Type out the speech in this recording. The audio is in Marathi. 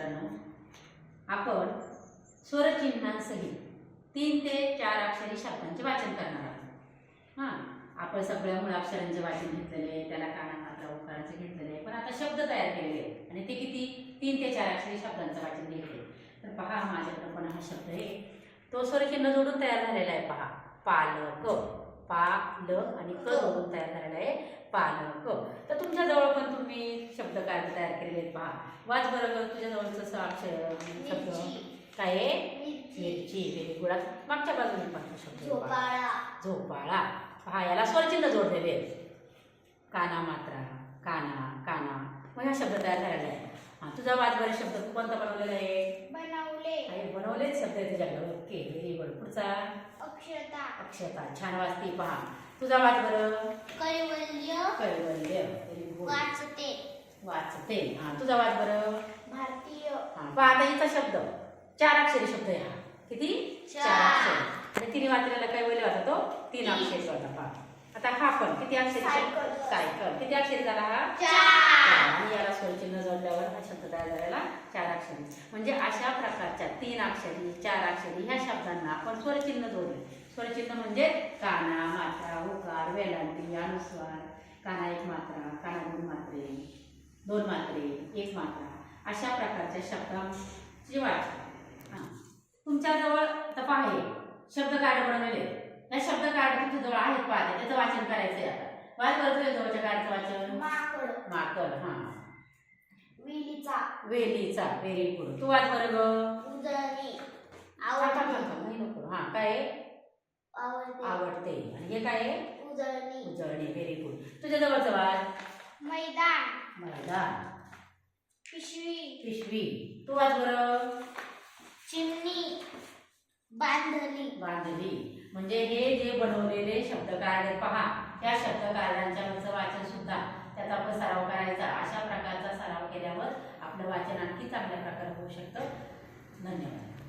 मित्रांनो, आपण स्वरचिन्हांसहित 3 ते 4 अक्षरी शब्दांचे वाचन करणार आहोत। हां, आपण सगळ्या मुळाक्षरांचे वाचन घेतलेले आहे, त्याला काना मात्रा उकारांचे घेतलेले आहे, पण आता शब्द तयार केलेले आहेत आणि ते किती 3 ते 4 अक्षरी शब्दांचं वाचन घ्यायचे। तर पहा, माझ्याकडे पण हा शब्द आहे, तो स्वरचिन्ह जोडून तयार झालेला आहे। पहा, पालक, पा ल आणि क जोडून तयार झालेला आहे पालक। तर तुमच्या जवळ पण तुम्ही शब्द काय तयार केलेले आहेत। पहा, वाच बरोबर तुझ्या जवळचं अक्षर शब्द काय आहे? मिरची। Very good. मागच्या बाजूने पाहतो शब्द झोपाळा। झोपाळा। पहा, याला स्वरचिन्ह जोडलेले आहेत, काना मात्रा, काना, काना। मग हा शब्द तयार झालेला आहे। हा, तुझा वाच बरं शब्द तू कोणता बनवलेला आहे? बनवले। बनवलेच शब्द आहे तुझ्याकडे। Okay, very good. पुढचा अक्षता। अक्षता, छान वाचते। पहा, तुझा वाच बरं कैवल्य। कैवल्य, व्हेरी गुड। वाचते। वाचते। हा, तुझा वाच बरं भारतीय। हा, पहा आता हिचा शब्द 4 अक्षरी शब्द आहे हा। किती? 4 अक्षरी। आणि तिने वाचलेला कैवल्य होता तो 3 अक्षरी होता। पहा, आता हा पण किती अक्षरी? सायकल। किती अक्षरी झाला हा? 4। आणि याला स्वरचिन्ह जोडल्यावर हा शब्द तयार झालेला 4 अक्षरी। म्हणजे अशा प्रकारच्या 3 अक्षरी 4 अक्षरी ह्या शब्दांना आपण स्वरचिन्ह जोडले। स्वरचिन्ह म्हणजे काना, मात्रा, उकार, वेलांटी, अनुस्वार, काना 1 मात्रा, काना 2 मात्रे, 2 मात्रे, 1 मात्रा, अशा प्रकारच्या शब्दांची वाचन। तुमच्या जवळ तपा आहे शब्द कार्ड बनवलेले। या शब्द कार्ड तुमच्या जवळ आहेत, पाहते त्याचं वाचन करायचं आहे। आता वाच बरं तुझ्या जवळच्या कार्डचं वाचन। माकड। माकड। हा, वेलीचा। वेलीचा, व्हेरी गुड। तू वाच बरं ग। उजळणी। आवडते। नको। हा, काय? आवडते। आवडते। आणि हे काय आहे? उजळणी। उजळणी, व्हेरी गुड। तुझ्या जवळचं वाच। मैदान। मैदान। पिशवी। पिशवी। तू वाच बरं। चिमणी। बांधली। बांधली। म्हणजे हे जे बनवलेले शब्द कार्ड पहा, त्या शब्द कार्डांच्या वाचन सुद्धा त्याचा आपण सराव करायचा। अशा प्रकारचा सराव केल्यावर आपलं वाचन आणखी चांगल्या प्रकारे होऊ शकतं। धन्यवाद।